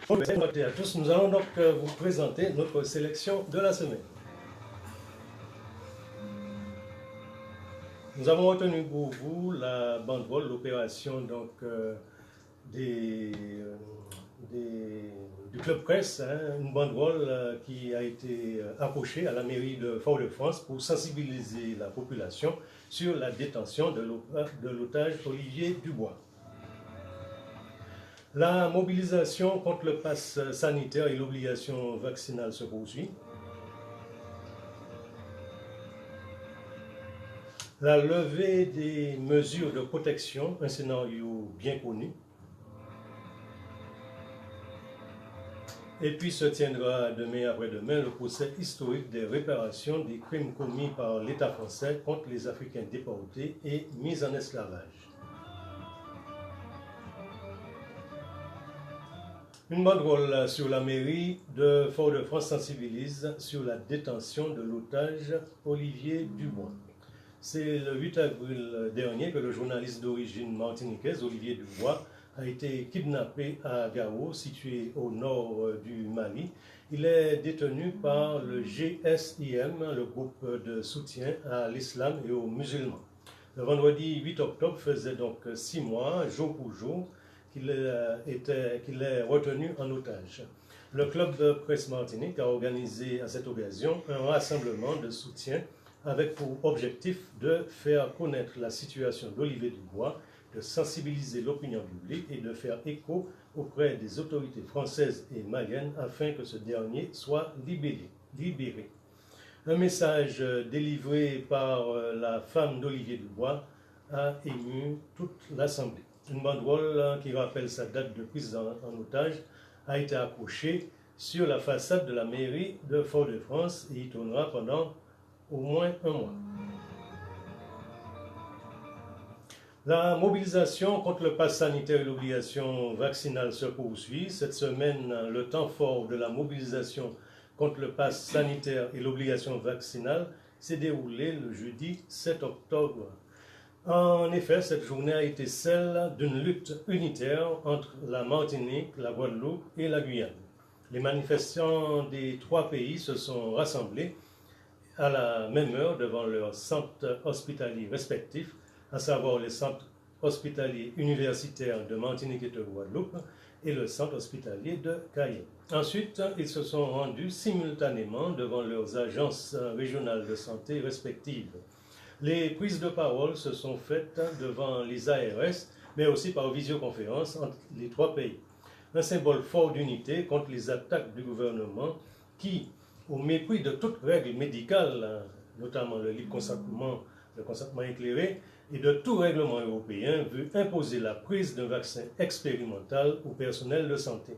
Bonjour à tous, nous allons donc vous présenter notre sélection de la semaine. Nous avons retenu pour vous la banderole, l'opération du Club Presse, une banderole qui a été accrochée à la mairie de Fort-de-France pour sensibiliser la population sur la détention de l'otage Olivier Dubois. La mobilisation contre le pass sanitaire et l'obligation vaccinale se poursuit. La levée des mesures de protection, un scénario bien connu. Et puis se tiendra demain après-demain le procès historique des réparations des crimes commis par l'État français contre les Africains déportés et mis en esclavage. Une banderole sur la mairie de Fort-de-France sensibilise sur la détention de l'otage Olivier Dubois. C'est le 8 avril dernier que le journaliste d'origine martiniquaise Olivier Dubois a été kidnappé à Gao, situé au nord du Mali. Il est détenu par le GSIM, le groupe de soutien à l'islam et aux musulmans. Le vendredi 8 octobre faisait donc 6 mois, jour pour jour, qu'il est retenu en otage. Le Club de Presse Martinique a organisé à cette occasion un rassemblement de soutien avec pour objectif de faire connaître la situation d'Olivier Dubois, de sensibiliser l'opinion publique et de faire écho auprès des autorités françaises et maliennes afin que ce dernier soit libéré. Un message délivré par la femme d'Olivier Dubois a ému toute l'Assemblée. Une banderole qui rappelle sa date de prise en otage a été accrochée sur la façade de la mairie de Fort-de-France et y tournera pendant au moins un mois. La mobilisation contre le pass sanitaire et l'obligation vaccinale se poursuit. Cette semaine, le temps fort de la mobilisation contre le pass sanitaire et l'obligation vaccinale s'est déroulé le jeudi 7 octobre. En effet, cette journée a été celle d'une lutte unitaire entre la Martinique, la Guadeloupe et la Guyane. Les manifestants des trois pays se sont rassemblés à la même heure devant leurs centres hospitaliers respectifs, à savoir les centres hospitaliers universitaires de Martinique et de Guadeloupe et le centre hospitalier de Cayenne. Ensuite, ils se sont rendus simultanément devant leurs agences régionales de santé respectives. Les prises de parole se sont faites devant les ARS, mais aussi par visioconférence entre les trois pays. Un symbole fort d'unité contre les attaques du gouvernement qui, au mépris de toute règle médicale, notamment le libre consentement, le consentement éclairé, et de tout règlement européen, veut imposer la prise d'un vaccin expérimental au personnel de santé.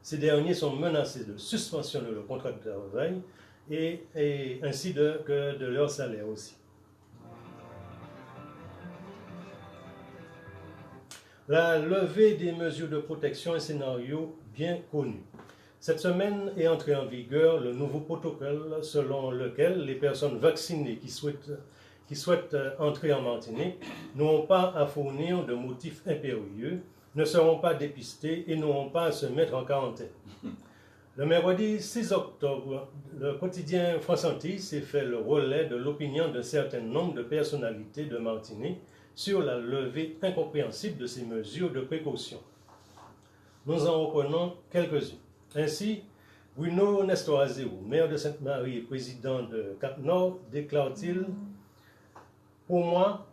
Ces derniers sont menacés de suspension de leur contrat de travail et ainsi que de leur salaire aussi. La levée des mesures de protection est un scénario bien connu. Cette semaine est entré en vigueur le nouveau protocole selon lequel les personnes vaccinées qui souhaitent entrer en Martinique n'auront pas à fournir de motifs impérieux, ne seront pas dépistées et n'auront pas à se mettre en quarantaine. Le mercredi 6 octobre, le quotidien France Antilles s'est fait le relais de l'opinion d'un certain nombre de personnalités de Martinique sur la levée incompréhensible de ces mesures de précaution. Nous en reprenons quelques-unes. Ainsi, Bruno Nestorazero, maire de Sainte-Marie et président de Cap-Nord, déclare-t-il: « Pour moi,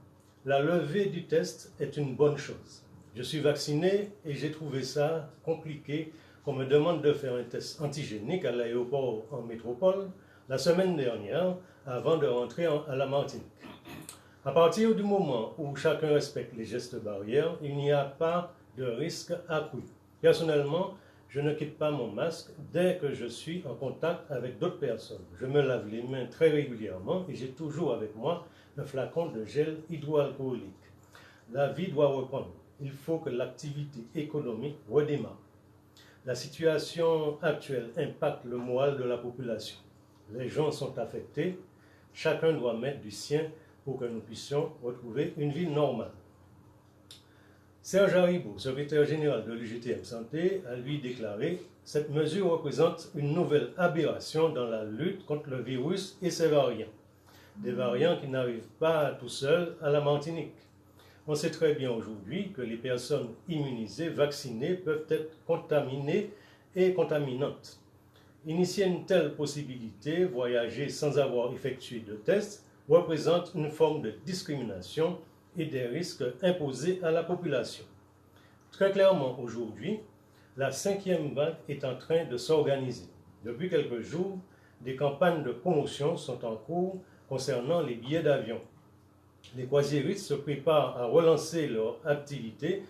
la levée du test est une bonne chose. Je suis vacciné et j'ai trouvé ça compliqué qu'on me demande de faire un test antigénique à l'aéroport en métropole la semaine dernière avant de rentrer à la Martinique. À partir du moment où chacun respecte les gestes barrières, il n'y a pas de risque accru. Personnellement, je ne quitte pas mon masque dès que je suis en contact avec d'autres personnes. Je me lave les mains très régulièrement et j'ai toujours avec moi un flacon de gel hydroalcoolique. La vie doit reprendre. Il faut que l'activité économique redémarre. La situation actuelle impacte le moral de la population. Les gens sont affectés. Chacun doit mettre du sien pour que nous puissions retrouver une vie normale. Serge Haribo, secrétaire général de l'UGTM Santé, a lui déclaré « Cette mesure représente une nouvelle aberration dans la lutte contre le virus et ses variants. Des variants qui n'arrivent pas tout seuls à la Martinique. On sait très bien aujourd'hui que les personnes immunisées, vaccinées, peuvent être contaminées et contaminantes. Initier une telle possibilité, voyager sans avoir effectué de test, représente une forme de discrimination et des risques imposés à la population. Très clairement, aujourd'hui, la 5e vague est en train de s'organiser. Depuis quelques jours, des campagnes de promotion sont en cours concernant les billets d'avion. Les croisiéristes se préparent à relancer leur activité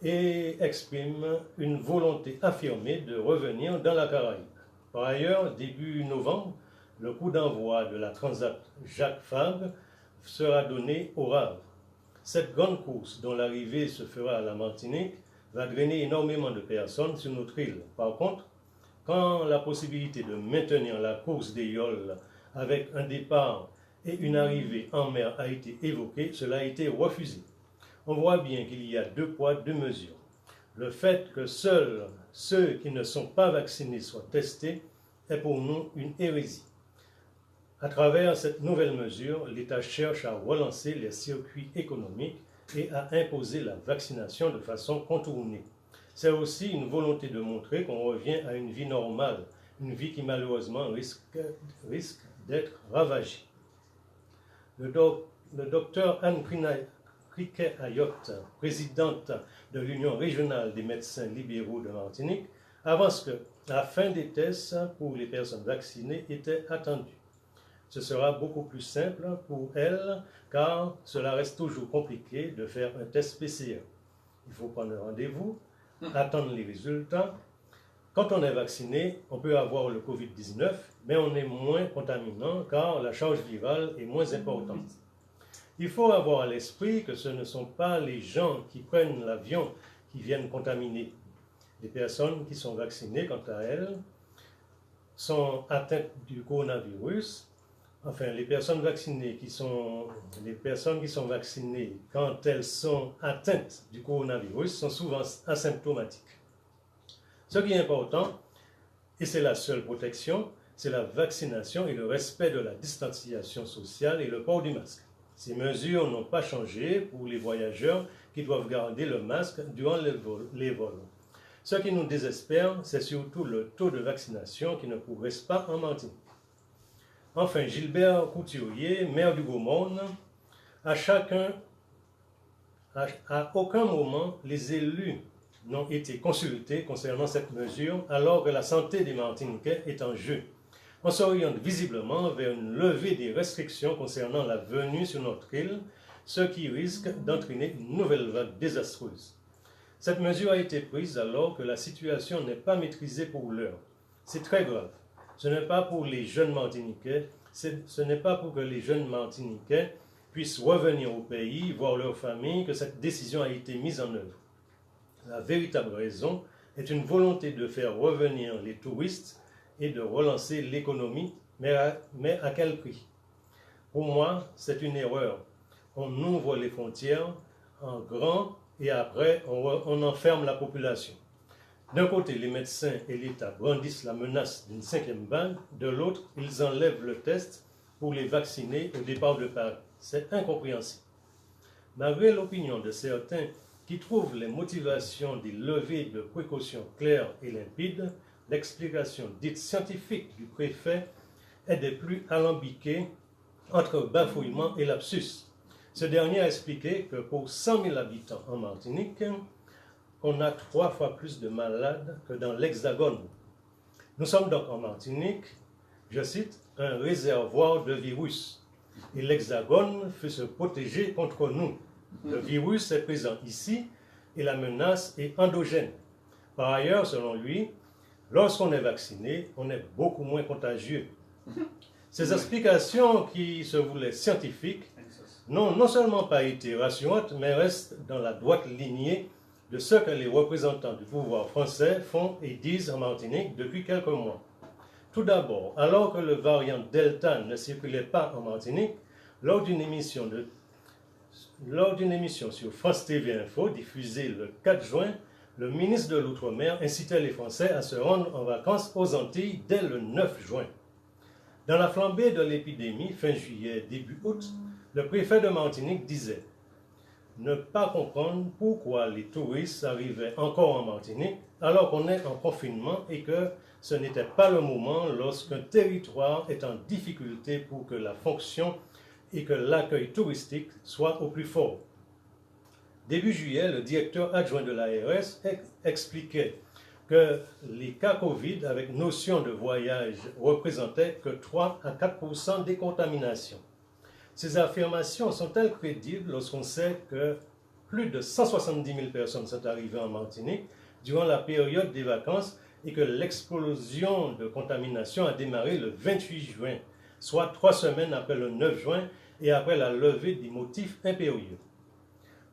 et expriment une volonté affirmée de revenir dans la Caraïbe. Par ailleurs, début novembre, le coup d'envoi de la Transat Jacques Fabre sera donné au Havre. Cette grande course, dont l'arrivée se fera à la Martinique, va drainer énormément de personnes sur notre île. Par contre, quand la possibilité de maintenir la course des yoles avec un départ et une arrivée en mer a été évoquée, cela a été refusé. On voit bien qu'il y a 2 poids, 2 mesures. Le fait que seuls ceux qui ne sont pas vaccinés soient testés est pour nous une hérésie. À travers cette nouvelle mesure, l'État cherche à relancer les circuits économiques et à imposer la vaccination de façon contournée. C'est aussi une volonté de montrer qu'on revient à une vie normale, une vie qui malheureusement risque d'être ravagée. Le docteur Anne Criquet-Ayotte, présidente de l'Union régionale des médecins libéraux de Martinique, avance que la fin des tests pour les personnes vaccinées était attendue. Ce sera beaucoup plus simple pour elle, car cela reste toujours compliqué de faire un test PCR. Il faut prendre un rendez-vous, attendre les résultats. Quand on est vacciné, on peut avoir le Covid-19, mais on est moins contaminant car la charge virale est moins importante. Il faut avoir à l'esprit que ce ne sont pas les gens qui prennent l'avion qui viennent contaminer. Les personnes qui sont vaccinées, quant à elles, sont atteintes du coronavirus. Enfin, les personnes qui sont vaccinées quand elles sont atteintes du coronavirus sont souvent asymptomatiques. Ce qui est important, et c'est la seule protection, c'est la vaccination et le respect de la distanciation sociale et le port du masque. Ces mesures n'ont pas changé pour les voyageurs qui doivent garder le masque durant les vols. Ce qui nous désespère, c'est surtout le taux de vaccination qui ne progresse pas en Martinique. Enfin, Gilbert Couturier, maire du Gaumont, à aucun moment les élus n'ont été consultés concernant cette mesure alors que la santé des Martiniquais est en jeu. On s'oriente visiblement vers une levée des restrictions concernant la venue sur notre île, ce qui risque d'entraîner une nouvelle vague désastreuse. Cette mesure a été prise alors que la situation n'est pas maîtrisée pour l'heure. C'est très grave. Ce n'est pas pour les jeunes Martiniquais, ce n'est pas pour que les jeunes Martiniquais puissent revenir au pays, voir leur famille, que cette décision a été mise en œuvre. La véritable raison est une volonté de faire revenir les touristes et de relancer l'économie, mais à quel prix? Pour moi, c'est une erreur. On ouvre les frontières en grand et après on enferme la population. D'un côté, les médecins et l'État brandissent la menace d'une 5e vague, de l'autre, ils enlèvent le test pour les vacciner au départ de Paris. C'est incompréhensible. Malgré l'opinion de certains qui trouvent les motivations des levées de précautions claires et limpides, l'explication dite scientifique du préfet est des plus alambiquées entre bafouillement et lapsus. Ce dernier a expliqué que pour 100 000 habitants en Martinique, on a 3 fois plus de malades que dans l'Hexagone. Nous sommes donc en Martinique, je cite, un réservoir de virus. Et l'Hexagone fait se protéger contre nous. Le virus est présent ici et la menace est endogène. Par ailleurs, selon lui, lorsqu'on est vacciné, on est beaucoup moins contagieux. Ces explications qui se voulaient scientifiques n'ont non seulement pas été rassurantes, mais restent dans la droite lignée de ce que les représentants du pouvoir français font et disent en Martinique depuis quelques mois. Tout d'abord, alors que le variant Delta ne circulait pas en Martinique, lors d'une émission Lors d'une émission sur France TV Info diffusée le 4 juin, le ministre de l'Outre-mer incitait les Français à se rendre en vacances aux Antilles dès le 9 juin. Dans la flambée de l'épidémie, fin juillet, début août, le préfet de Martinique disait ne pas comprendre pourquoi les touristes arrivaient encore en Martinique alors qu'on est en confinement et que ce n'était pas le moment lorsqu'un territoire est en difficulté pour que la fonction et que l'accueil touristique soit au plus fort. Début juillet, le directeur adjoint de l'ARS expliquait que les cas Covid avec notion de voyage représentaient que 3 à 4% des contaminations. Ces affirmations sont-elles crédibles lorsqu'on sait que plus de 170 000 personnes sont arrivées en Martinique durant la période des vacances et que l'explosion de contamination a démarré le 28 juin, soit 3 semaines après le 9 juin et après la levée des motifs impérieux.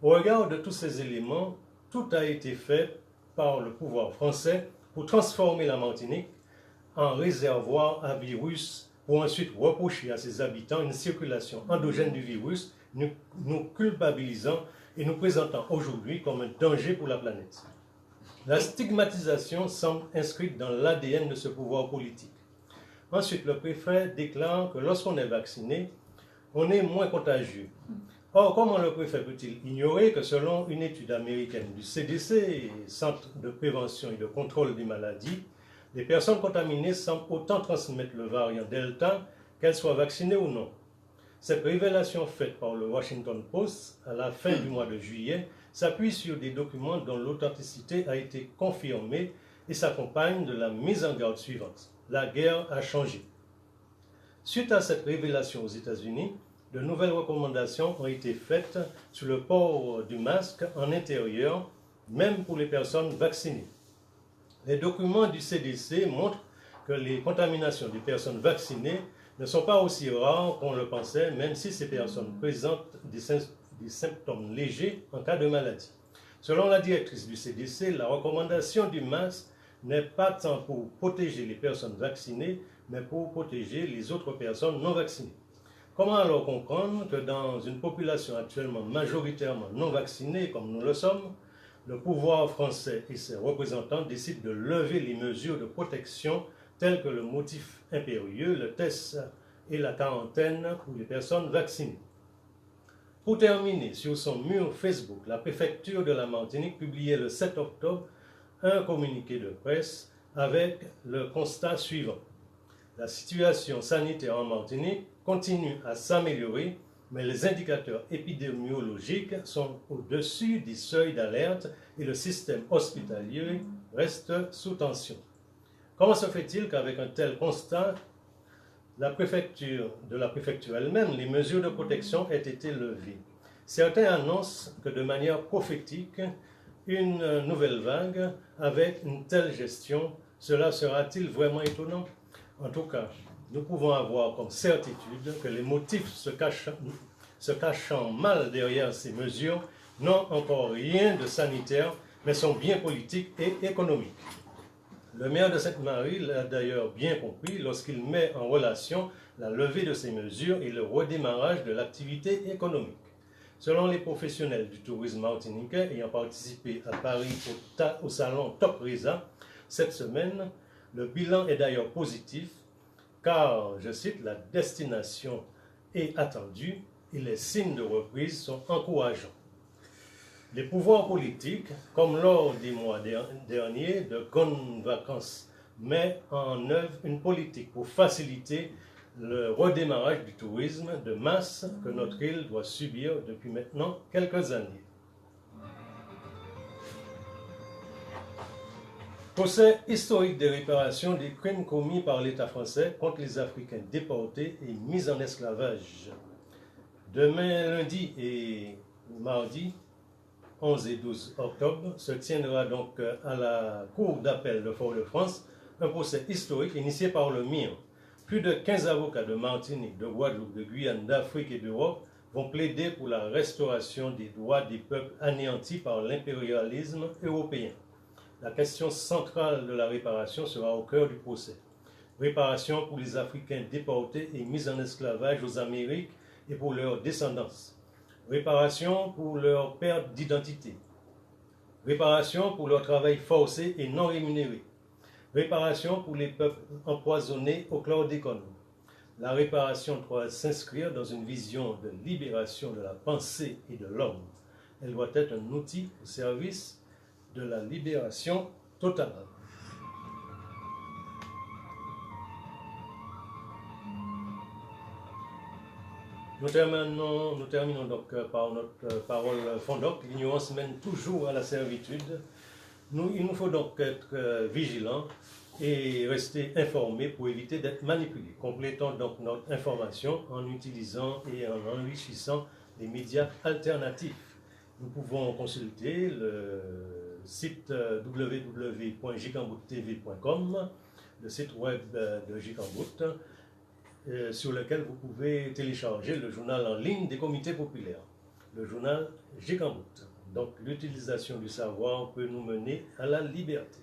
Au regard de tous ces éléments, tout a été fait par le pouvoir français pour transformer la Martinique en réservoir à virus pour ensuite reprocher à ses habitants une circulation endogène du virus, nous culpabilisant et nous présentant aujourd'hui comme un danger pour la planète. La stigmatisation semble inscrite dans l'ADN de ce pouvoir politique. Ensuite, le préfet déclare que lorsqu'on est vacciné, on est moins contagieux. Or, comment le préfet peut-il ignorer que selon une étude américaine du CDC, Centre de prévention et de contrôle des maladies, les personnes contaminées semblent autant transmettre le variant Delta, qu'elles soient vaccinées ou non. Cette révélation faite par le Washington Post à la fin du mois de juillet s'appuie sur des documents dont l'authenticité a été confirmée et s'accompagne de la mise en garde suivante. La guerre a changé. Suite à cette révélation aux États-Unis, de nouvelles recommandations ont été faites sur le port du masque en intérieur, même pour les personnes vaccinées. Les documents du CDC montrent que les contaminations des personnes vaccinées ne sont pas aussi rares qu'on le pensait, même si ces personnes présentent des symptômes légers en cas de maladie. Selon la directrice du CDC, la recommandation du masque n'est pas tant pour protéger les personnes vaccinées, mais pour protéger les autres personnes non vaccinées. Comment alors comprendre que dans une population actuellement majoritairement non vaccinée, comme nous le sommes, le pouvoir français et ses représentants décident de lever les mesures de protection telles que le motif impérieux, le test et la quarantaine pour les personnes vaccinées? Pour terminer, sur son mur Facebook, la préfecture de la Martinique publiait le 7 octobre un communiqué de presse avec le constat suivant. La situation sanitaire en Martinique continue à s'améliorer, mais les indicateurs épidémiologiques sont au-dessus des seuils d'alerte et le système hospitalier reste sous tension. Comment se fait-il qu'avec un tel constat, de la préfecture elle-même, les mesures de protection aient été levées? Certains annoncent que de manière prophétique, une nouvelle vague avec une telle gestion, cela sera-t-il vraiment étonnant? En tout cas, nous pouvons avoir comme certitude que les motifs se cachant mal derrière ces mesures n'ont encore rien de sanitaire, mais sont bien politiques et économiques. Le maire de Sainte-Marie l'a d'ailleurs bien compris lorsqu'il met en relation la levée de ces mesures et le redémarrage de l'activité économique. Selon les professionnels du tourisme martiniquais ayant participé à Paris au salon Top Risa cette semaine, le bilan est d'ailleurs positif car, je cite, la destination est attendue et les signes de reprise sont encourageants. Les pouvoirs politiques, comme lors des mois derniers de grandes vacances, mettent en œuvre une politique pour faciliter le redémarrage du tourisme de masse que notre île doit subir depuis maintenant quelques années. Procès historique de réparation des crimes commis par l'État français contre les Africains déportés et mis en esclavage. Demain, lundi et mardi, 11 et 12 octobre, se tiendra donc à la Cour d'appel de Fort-de-France un procès historique initié par le MIR. Plus de 15 avocats de Martinique, de Guadeloupe, de Guyane, d'Afrique et d'Europe vont plaider pour la restauration des droits des peuples anéantis par l'impérialisme européen. La question centrale de la réparation sera au cœur du procès. Réparation pour les Africains déportés et mis en esclavage aux Amériques et pour leurs descendants. Réparation pour leur perte d'identité. Réparation pour leur travail forcé et non rémunéré. Réparation pour les peuples empoisonnés au chlordécone. La réparation doit s'inscrire dans une vision de libération de la pensée et de l'homme. Elle doit être un outil au service de la libération totale. Nous terminons donc par notre parole fondante. L'ignorance mène toujours à la servitude. Il nous faut donc être vigilants et rester informés pour éviter d'être manipulés. Complétons donc notre information en utilisant et en enrichissant les médias alternatifs. Nous pouvons consulter le site www.jicambouttv.com, le site web de Jicambout, sur lequel vous pouvez télécharger le journal en ligne des comités populaires, le journal Jicambout. Donc l'utilisation du savoir peut nous mener à la liberté.